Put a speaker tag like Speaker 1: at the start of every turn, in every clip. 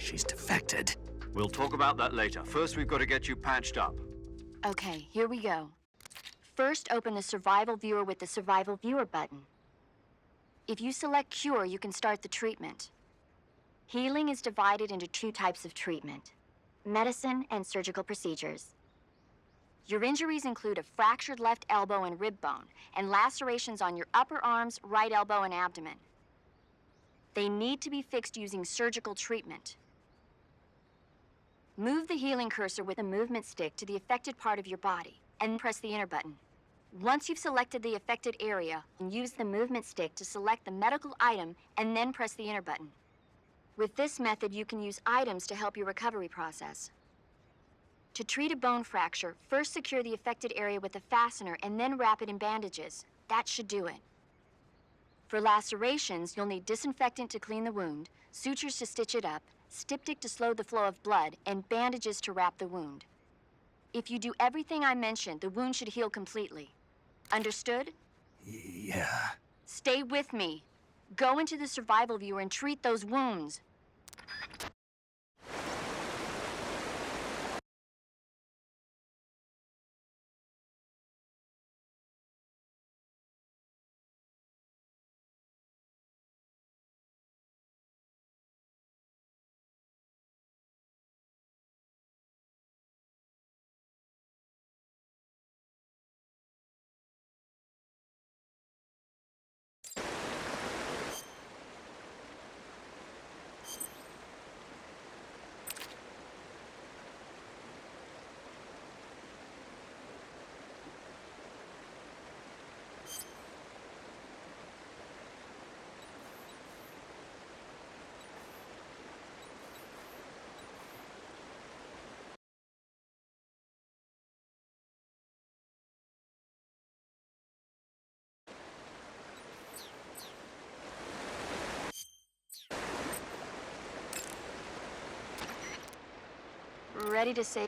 Speaker 1: She's defected.
Speaker 2: We'll talk about that later. First, we've got to get you patched up.
Speaker 3: Okay, here we go. First, open the Survival Viewer with the Survival Viewer button. If you select Cure, you can start the treatment. Healing is divided into two types of treatment: medicine and surgical procedures. Your injuries include a fractured left elbow and rib bone, and lacerations on your upper arms, right elbow, and abdomen. They need to be fixed using surgical treatment. Move the healing cursor with a movement stick to the affected part of your body, and press the enter button. Once you've selected the affected area, use the movement stick to select the medical item, and then press the enter button. With this method, you can use items to help your recovery process. To treat a bone fracture, first secure the affected area with a fastener and then wrap it in bandages. That should do it. For lacerations, you'll need disinfectant to clean the wound, sutures to stitch it up, styptic to slow the flow of blood, and bandages to wrap the wound. If you do everything I mentioned, the wound should heal completely. Understood?
Speaker 1: Yeah.
Speaker 3: Stay with me. Go into the Survival Viewer and treat those wounds. Ready to say...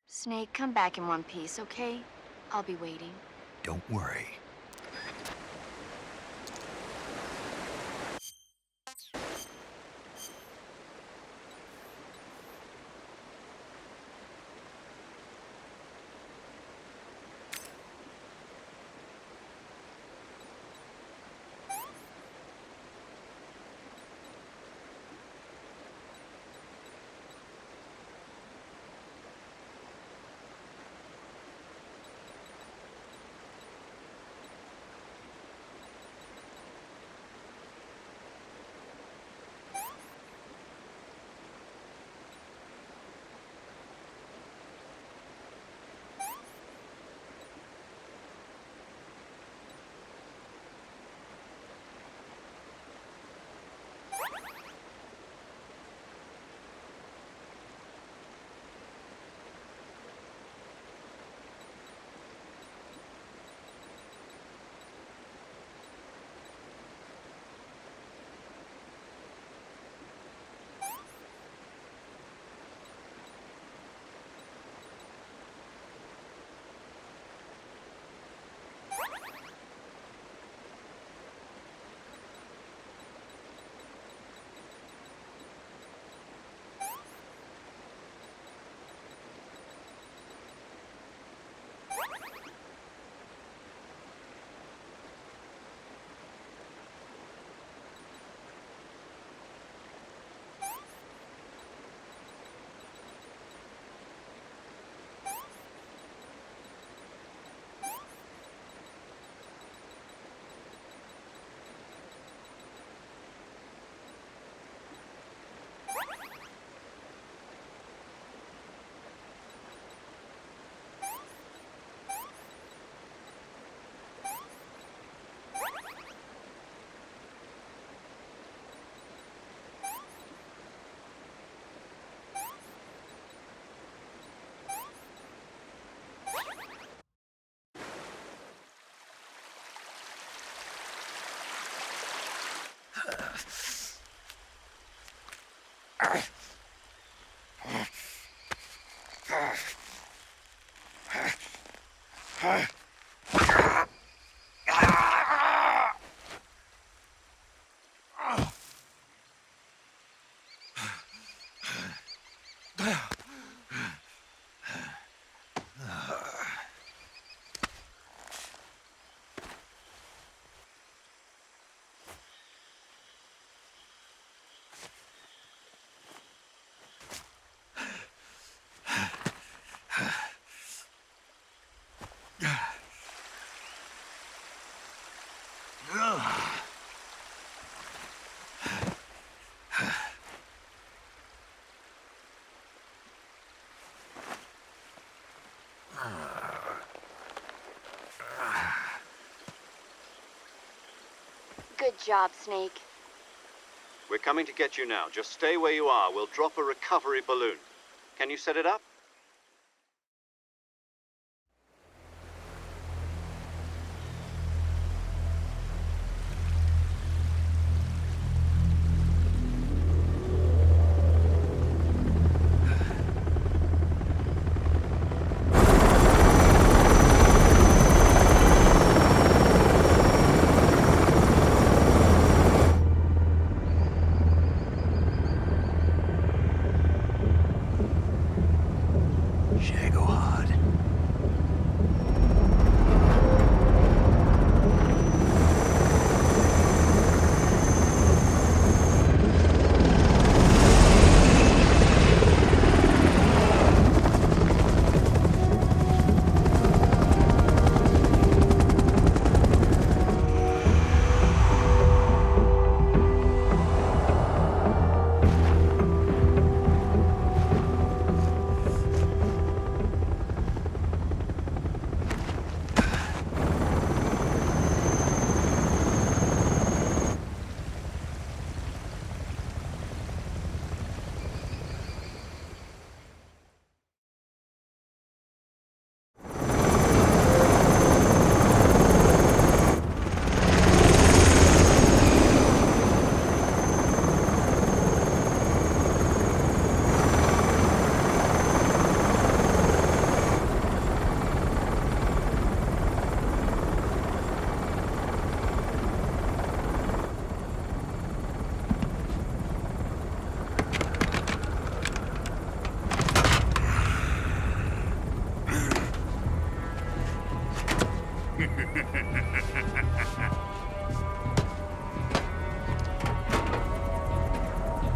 Speaker 3: Snake, come back in one piece, okay? I'll be waiting.
Speaker 1: Don't worry.
Speaker 3: Good job, Snake.
Speaker 2: We're coming to get you now. Just stay where you are. We'll drop a recovery balloon. Can you set it up?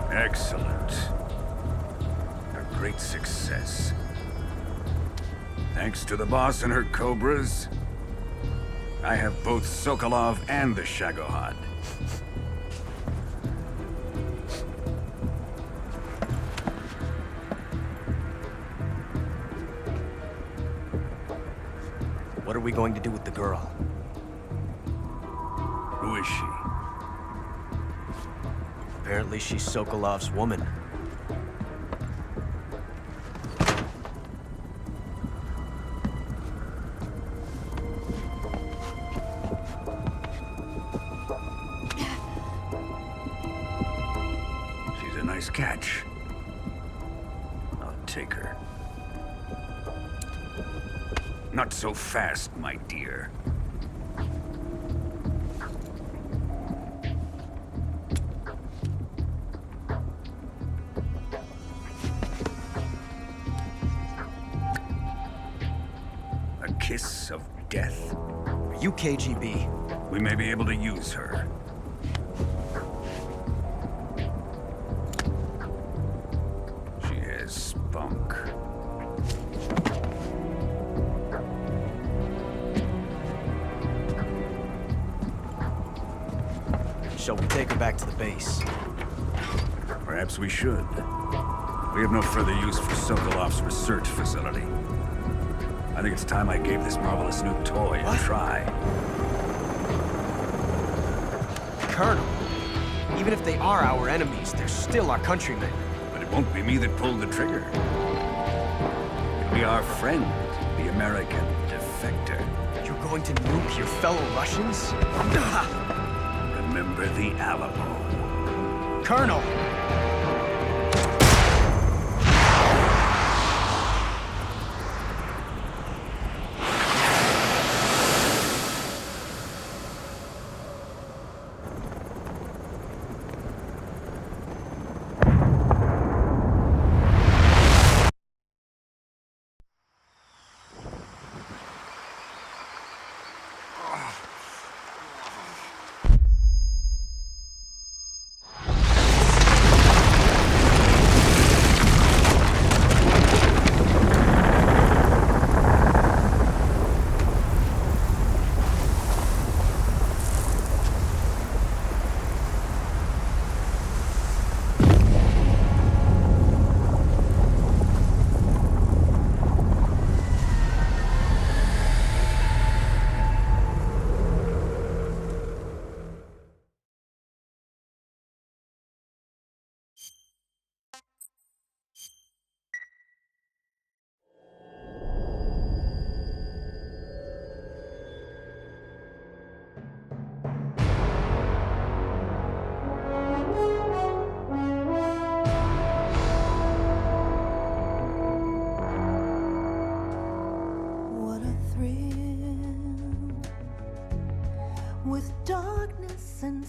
Speaker 4: Excellent. A great success. Thanks to the boss and her cobras, I have both Sokolov and the Shagohod.
Speaker 1: What are we going to do with the girl?
Speaker 4: Who is she?
Speaker 1: Apparently she's Sokolov's woman.
Speaker 4: She's a nice catch. I'll take her. Not so fast, my dear. A kiss of death.
Speaker 1: Are you KGB?
Speaker 4: We may be able to use her. She has spunk.
Speaker 1: Shall we take her back to the base?
Speaker 4: Perhaps we should. We have no further use for Sokolov's research facility. I think it's time I gave this marvelous new toy a try.
Speaker 1: Colonel, even if they are our enemies, they're still our countrymen.
Speaker 4: But it won't be me that pulled the trigger. It'll be our friend, the American defector.
Speaker 1: You're going to nuke your fellow Russians?
Speaker 4: Remember the Alamo.
Speaker 1: Colonel!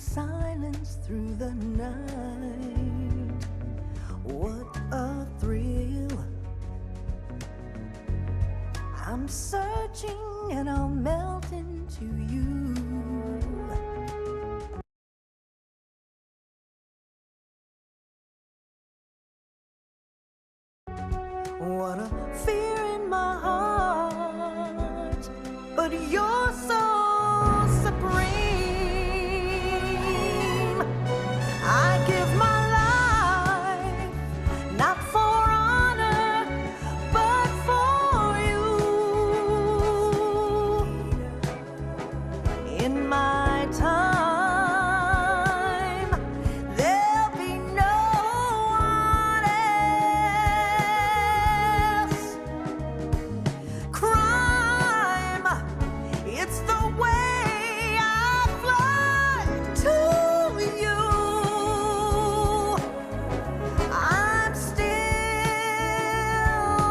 Speaker 5: silence through the night. What a thrill. I'm searching and I'll melt into you. What a fear in my heart, but you're so supreme. I give my life, not for honor, but for you. In my time, there'll be no one else. Crime, it's the way I fly to you. I'm still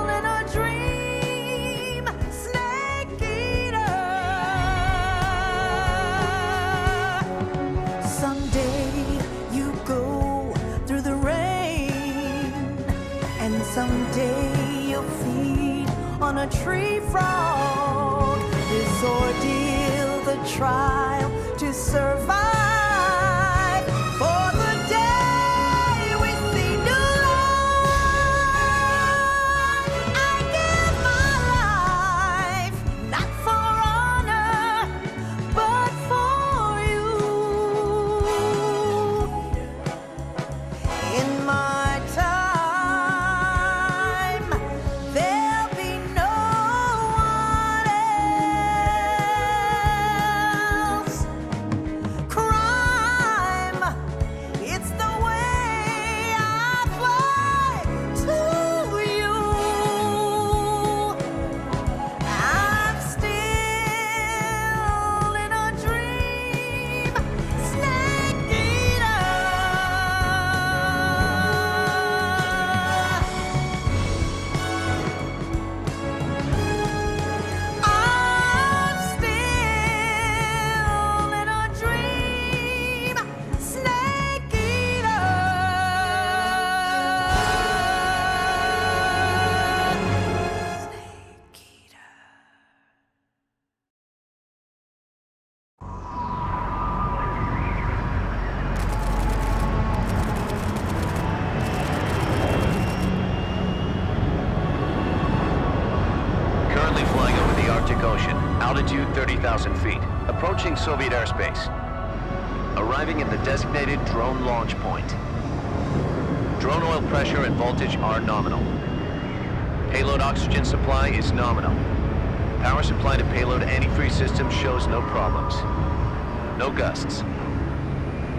Speaker 5: in a dream, snake eater. Someday you go through the rain, and someday you'll feed on a tree frog. This ordeal, the trial to survive, for the day we see new life. I give my life, not for honor, but for you. In my time, there'll be no one else. Crime, it's the way I fly to you. I'm still in a dream, snake eater. I'm still in a dream, snake eater. Snake eater.
Speaker 6: Currently flying over the Arctic Ocean, altitude 30,000 feet, approaching Soviet airspace. Arriving at the designated drone launch point. Drone oil pressure and voltage are nominal. Payload oxygen supply is nominal. Power supply to payload antifreeze system shows no problems. No gusts.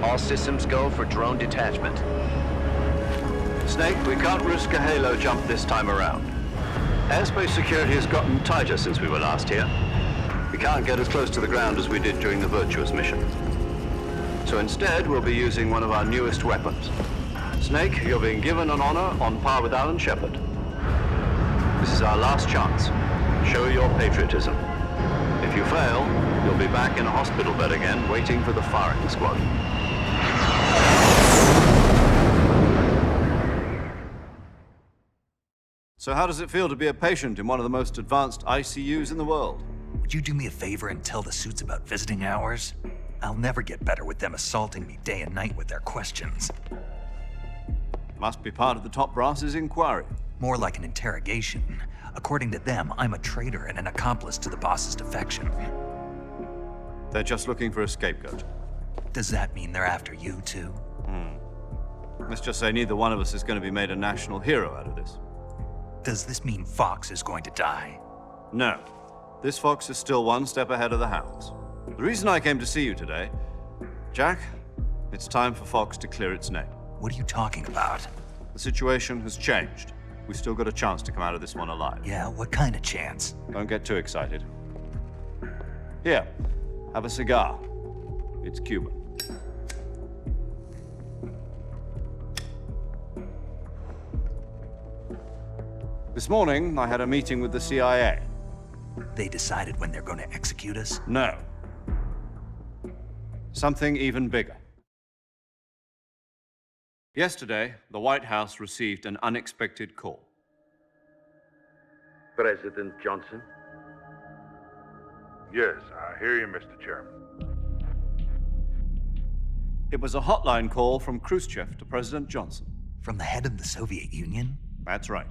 Speaker 6: All systems go for drone detachment.
Speaker 2: Snake, we can't risk a halo jump this time around. Airspace security has gotten tighter since we were last here. We can't get as close to the ground as we did during the Virtuous mission. So instead, we'll be using one of our newest weapons. Snake, you're being given an honor on par with Alan Shepard. This is our last chance. Show your patriotism. If you fail, you'll be back in a hospital bed again, waiting for the firing squad. So how does it feel to be a patient in one of the most advanced ICUs in the world?
Speaker 7: Would you do me a favor and tell the suits about visiting hours? I'll never get better with them assaulting me day and night with their questions.
Speaker 2: Must be part of the top brass's inquiry.
Speaker 7: More like an interrogation. According to them, I'm a traitor and an accomplice to the boss's defection.
Speaker 2: They're just looking for a scapegoat.
Speaker 7: Does that mean they're after you too?
Speaker 2: Let's just say neither one of us is going to be made a national hero out of this.
Speaker 7: Does this mean Fox is going to die?
Speaker 2: No. This fox is still one step ahead of the hounds. The reason I came to see you today, Jack, it's time for Fox to clear its name.
Speaker 7: What are you talking about?
Speaker 2: The situation has changed. We've still got a chance to come out of this one alive.
Speaker 7: Yeah, what kind of chance?
Speaker 2: Don't get too excited. Here, have a cigar. It's Cuban. This morning, I had a meeting with the CIA.
Speaker 7: They decided when they're going to execute us?
Speaker 2: No. Something even bigger. Yesterday, the White House received an unexpected call.
Speaker 8: President Johnson?
Speaker 9: Yes, I hear you, Mr. Chairman.
Speaker 2: It was a hotline call from Khrushchev to President Johnson.
Speaker 7: From the head of the Soviet Union?
Speaker 2: That's right.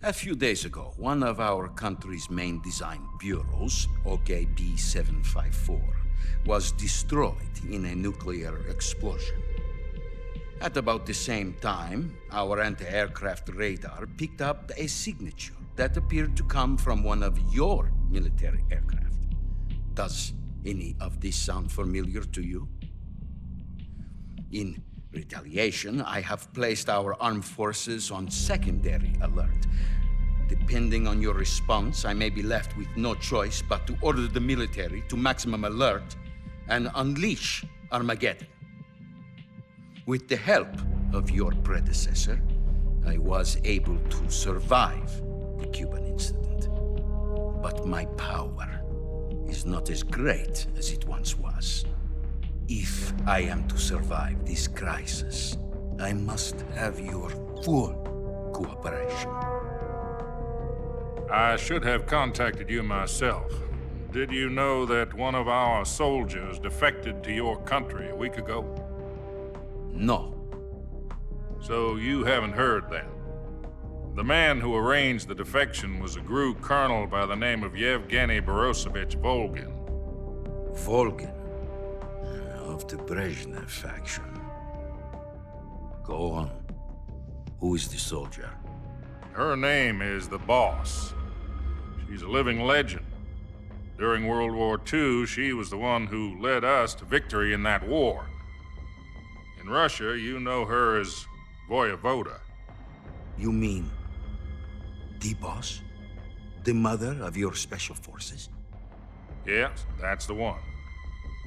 Speaker 10: A few days ago, one of our country's main design bureaus, OKB 754, was destroyed in a nuclear explosion. At about the same time, our anti-aircraft radar picked up a signature that appeared to come from one of your military aircraft. Does any of this sound familiar to you? In retaliation, I have placed our armed forces on secondary alert. Depending on your response, I may be left with no choice but to order the military to maximum alert and unleash Armageddon. With the help of your predecessor, I was able to survive the Cuban incident. But my power is not as great as it once was. If I am to survive this crisis, I must have your full cooperation.
Speaker 9: I should have contacted you myself. Did you know that one of our soldiers defected to your country a week ago?
Speaker 10: No.
Speaker 9: So you haven't heard then. The man who arranged the defection was a GRU colonel by the name of Yevgeny Borisovich Volgin.
Speaker 10: Volgin, of the Brezhnev faction. Go on. Who is the soldier?
Speaker 9: Her name is the Boss. She's a living legend. During World War II, she was the one who led us to victory in that war. In Russia, you know her as Voyevoda.
Speaker 10: You mean the Boss? The mother of your special forces?
Speaker 9: Yes, that's the one.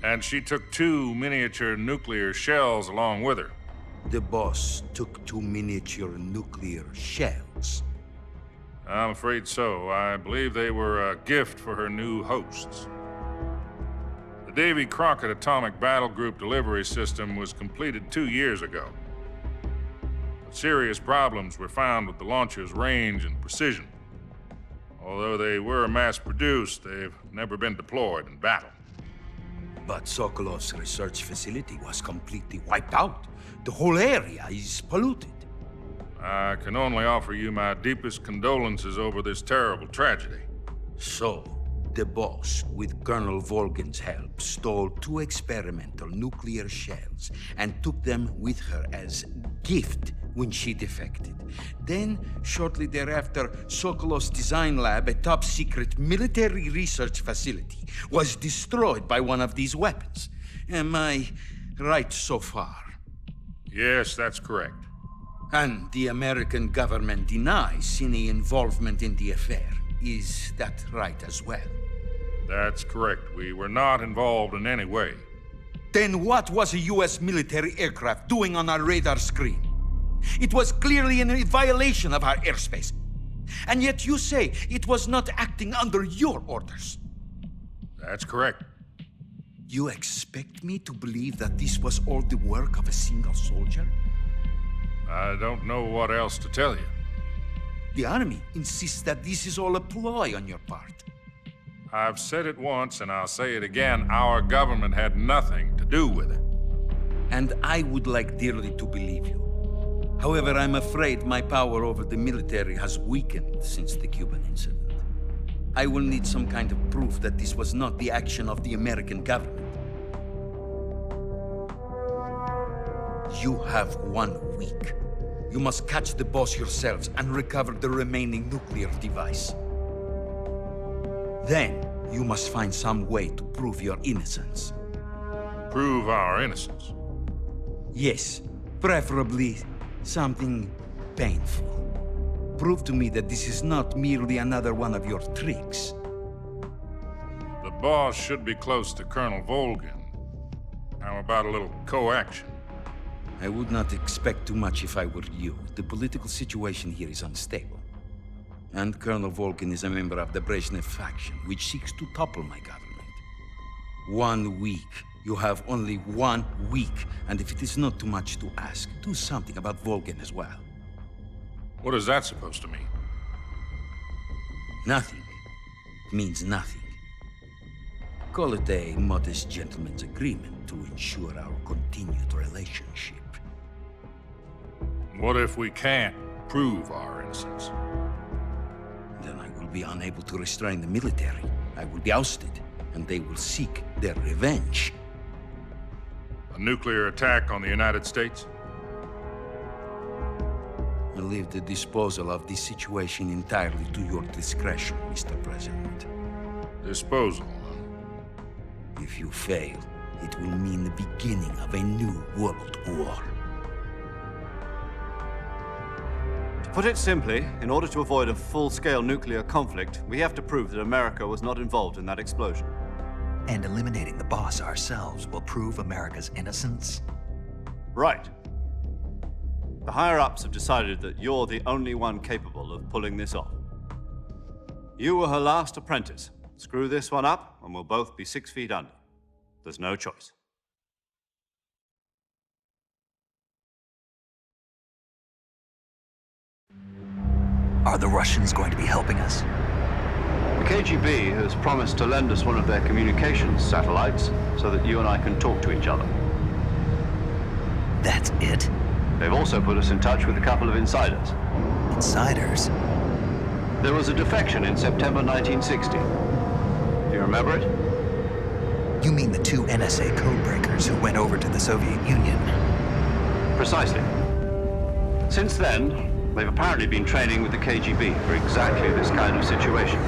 Speaker 9: And she took 2 miniature nuclear shells along with her.
Speaker 10: The Boss took 2 miniature nuclear shells.
Speaker 9: I'm afraid so. I believe they were a gift for her new hosts. The Davy Crockett Atomic Battle Group delivery system was completed 2 years ago. But serious problems were found with the launcher's range and precision. Although they were mass-produced, they've never been deployed in battle.
Speaker 10: But Sokolov's research facility was completely wiped out. The whole area is polluted.
Speaker 9: I can only offer you my deepest condolences over this terrible tragedy.
Speaker 10: So, the Boss, with Colonel Volgin's help, stole 2 experimental nuclear shells and took them with her as gift when she defected. Then, shortly thereafter, Sokolov's design lab, a top-secret military research facility, was destroyed by one of these weapons. Am I right so far?
Speaker 9: Yes, that's correct.
Speaker 10: And the American government denies any involvement in the affair. Is that right as well?
Speaker 9: That's correct. We were not involved in any way.
Speaker 10: Then what was a U.S. military aircraft doing on our radar screen? It was clearly in violation of our airspace. And yet you say it was not acting under your orders.
Speaker 9: That's correct.
Speaker 10: You expect me to believe that this was all the work of a single soldier?
Speaker 9: I don't know what else to tell you.
Speaker 10: The Army insists that this is all a ploy on your part.
Speaker 9: I've said it once and I'll say it again. Our government had nothing to do with it.
Speaker 10: And I would like dearly to believe you. However, I'm afraid my power over the military has weakened since the Cuban incident. I will need some kind of proof that this was not the action of the American government. You have 1 week. You must catch the Boss yourselves and recover the remaining nuclear device. Then, you must find some way to prove your innocence.
Speaker 9: Prove our innocence?
Speaker 10: Yes, preferably something painful. Prove to me that this is not merely another one of your tricks.
Speaker 9: The Boss should be close to Colonel Volgin. How about a little co-action?
Speaker 10: I would not expect too much if I were you. The political situation here is unstable. And Colonel Volgin is a member of the Brezhnev faction, which seeks to topple my government. 1 week You have only 1 week, and if it is not too much to ask, do something about Volgin as well.
Speaker 9: What is that supposed to mean?
Speaker 10: Nothing. It means nothing. Call it a modest gentleman's agreement to ensure our continued relationship.
Speaker 9: What if we can't prove our innocence?
Speaker 10: Then I will be unable to restrain the military. I will be ousted, and they will seek their revenge.
Speaker 9: A nuclear attack on the United States?
Speaker 10: I leave the disposal of this situation entirely to your discretion, Mr. President.
Speaker 9: Disposal, huh?
Speaker 10: If you fail, it will mean the beginning of a new world war.
Speaker 8: To put it simply, in order to avoid a full-scale nuclear conflict, we have to prove that America was not involved in that explosion.
Speaker 7: And eliminating the boss ourselves will prove America's innocence?
Speaker 8: Right. The higher-ups have decided that you're the only one capable of pulling this off. You were her last apprentice. Screw this one up, and we'll both be 6 feet under. There's no choice.
Speaker 7: Are the Russians going to be helping us?
Speaker 2: The KGB has promised to lend us one of their communications satellites so that you and I can talk to each other.
Speaker 7: That's it?
Speaker 2: They've also put us in touch with a couple of insiders.
Speaker 7: Insiders?
Speaker 2: There was a defection in September 1960. Do you remember it?
Speaker 7: You mean the 2 NSA codebreakers who went over to the Soviet Union?
Speaker 2: Precisely. Since then, they've apparently been training with the KGB for exactly this kind of situation.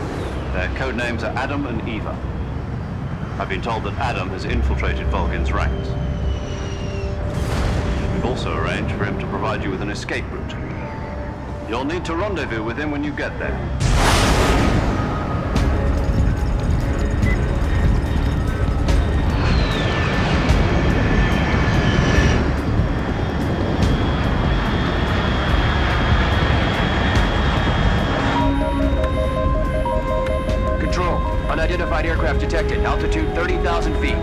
Speaker 2: Their code names are Adam and Eva. I've been told that Adam has infiltrated Volgin's ranks. We've also arranged for him to provide you with an escape route. You'll need to rendezvous with him when you get there.
Speaker 1: Control, unidentified aircraft detected. Altitude 30,000 feet.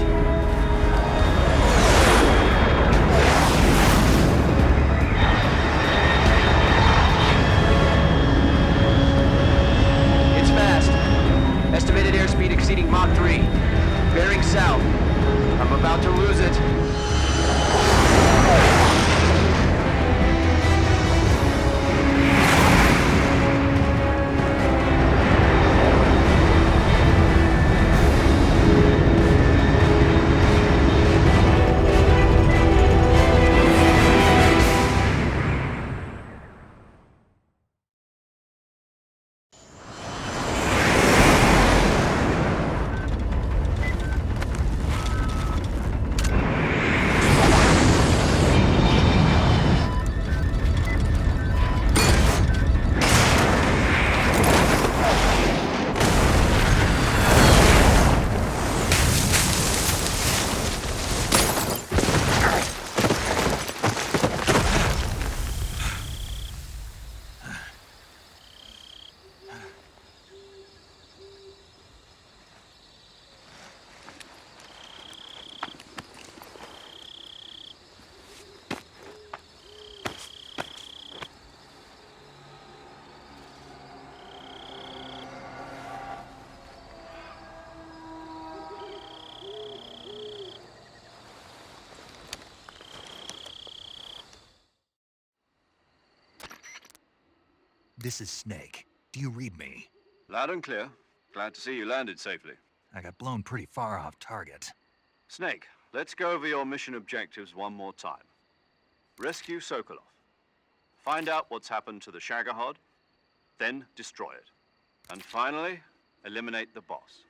Speaker 1: It's fast. Estimated airspeed exceeding Mach 3. Bearing south. I'm about to lose it.
Speaker 7: This is Snake. Do you read me?
Speaker 8: Loud and clear. Glad to see you landed safely.
Speaker 7: I got blown pretty far off target.
Speaker 8: Snake, let's go over your mission objectives one more time. Rescue Sokolov. Find out what's happened to the Shagohod, then destroy it. And finally, eliminate the boss.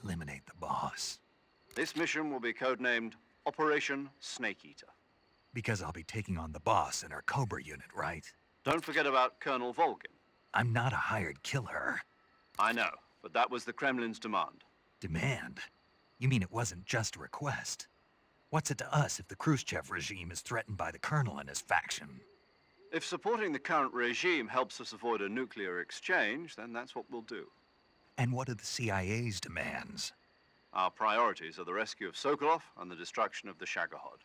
Speaker 7: Eliminate the boss.
Speaker 8: This mission will be codenamed Operation Snake Eater.
Speaker 7: Because I'll be taking on the boss in our Cobra unit, right?
Speaker 8: Don't forget about Colonel Volgin.
Speaker 7: I'm not a hired killer.
Speaker 8: I know, but that was the Kremlin's demand.
Speaker 7: Demand? You mean it wasn't just a request? What's it to us if the Khrushchev regime is threatened by the Colonel and his faction?
Speaker 8: If supporting the current regime helps us avoid a nuclear exchange, then that's what we'll do.
Speaker 7: And what are the CIA's demands?
Speaker 2: Our priorities are the rescue of Sokolov and the destruction of the Shagohod.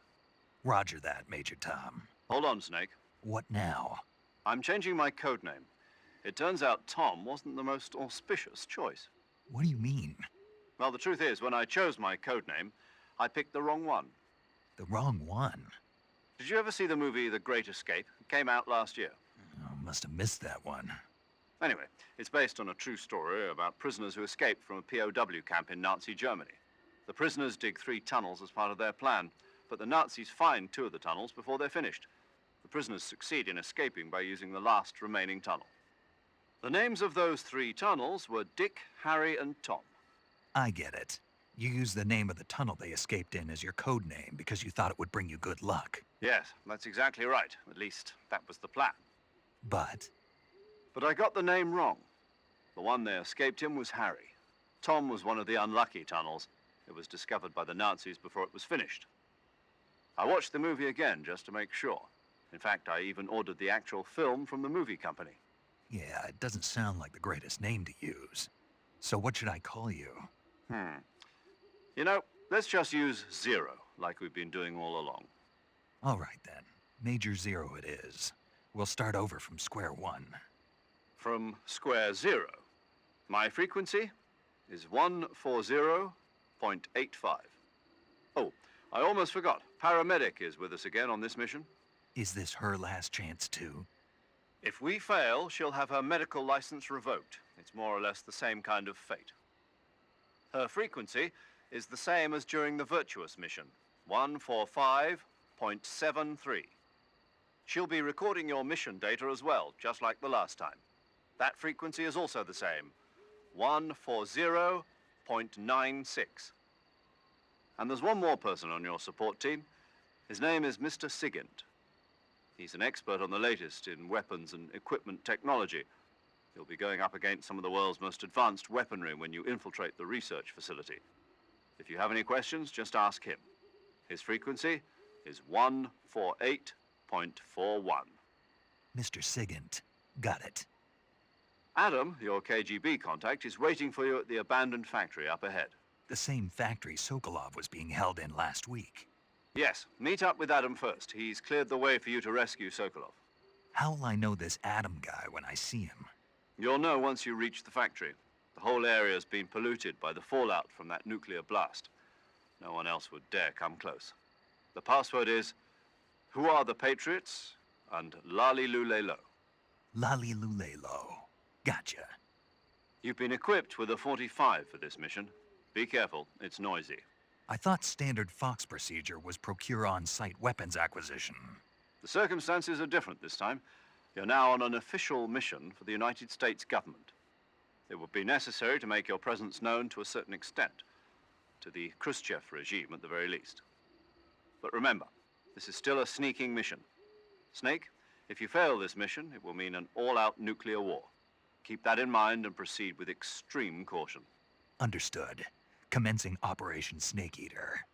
Speaker 7: Roger that, Major Tom.
Speaker 2: Hold on, Snake.
Speaker 7: What now?
Speaker 2: I'm changing my code name. It turns out Tom wasn't the most auspicious choice.
Speaker 7: What do you mean?
Speaker 2: Well, the truth is, when I chose my code name, I picked the wrong one.
Speaker 7: The wrong one?
Speaker 2: Did you ever see the movie The Great Escape? It came out last year.
Speaker 7: Oh, must have missed that one.
Speaker 2: Anyway, it's based on a true story about prisoners who escaped from a POW camp in Nazi Germany. The prisoners dig 3 tunnels as part of their plan, but the Nazis find 2 of the tunnels before they're finished. The prisoners succeed in escaping by using the last remaining tunnel. The names of those 3 tunnels were Dick, Harry, and Tom.
Speaker 7: I get it. You used the name of the tunnel they escaped in as your code name because you thought it would bring you good luck.
Speaker 2: Yes, that's exactly right. At least, that was the plan.
Speaker 7: But
Speaker 2: I got the name wrong. The one they escaped in was Harry. Tom was one of the unlucky tunnels. It was discovered by the Nazis before it was finished. I watched the movie again just to make sure. In fact, I even ordered the actual film from the movie company.
Speaker 7: yeah, it doesn't sound like the greatest name to use. So what should I call you?
Speaker 2: You know, let's just use Zero, like we've been doing all along.
Speaker 7: All right then. Major Zero it is. We'll start over from square one.
Speaker 2: From square 0. My frequency is 140.85. Oh, I almost forgot. Paramedic is with us again on this mission.
Speaker 7: Is this her last chance too?
Speaker 2: If we fail, she'll have her medical license revoked. It's more or less the same kind of fate. Her frequency is the same as during the Virtuous mission, 145.73. She'll be recording your mission data as well, just like the last time. That frequency is also the same, 140.96. And there's one more person on your support team. His name is Mr. Sigint. He's an expert on the latest in weapons and equipment technology. You'll be going up against some of the world's most advanced weaponry when you infiltrate the research facility. If you have any questions, just ask him. His frequency is 148.41.
Speaker 7: Mr. Sigint. Got it.
Speaker 2: Adam, your KGB contact, is waiting for you at the abandoned factory up ahead.
Speaker 7: The same factory Sokolov was being held in last week.
Speaker 2: Yes, meet up with Adam first. He's cleared the way for you to rescue Sokolov.
Speaker 7: How will I know this Adam guy when I see him?
Speaker 2: You'll know once you reach the factory. The whole area's been polluted by the fallout from that nuclear blast. No one else would dare come close. The password is, "Who are the Patriots?" and Lali Lule Lo.
Speaker 7: Lali Lule Lo. Gotcha.
Speaker 2: You've been equipped with a 45 for this mission. Be careful, it's noisy.
Speaker 7: I thought standard Fox procedure was procure on-site weapons acquisition.
Speaker 2: The circumstances are different this time. You're now on an official mission for the United States government. It would be necessary to make your presence known to a certain extent, to the Khrushchev regime at the very least. But remember, this is still a sneaking mission. Snake, if you fail this mission, it will mean an all-out nuclear war. Keep that in mind and proceed with extreme caution.
Speaker 7: Understood. Commencing Operation Snake Eater.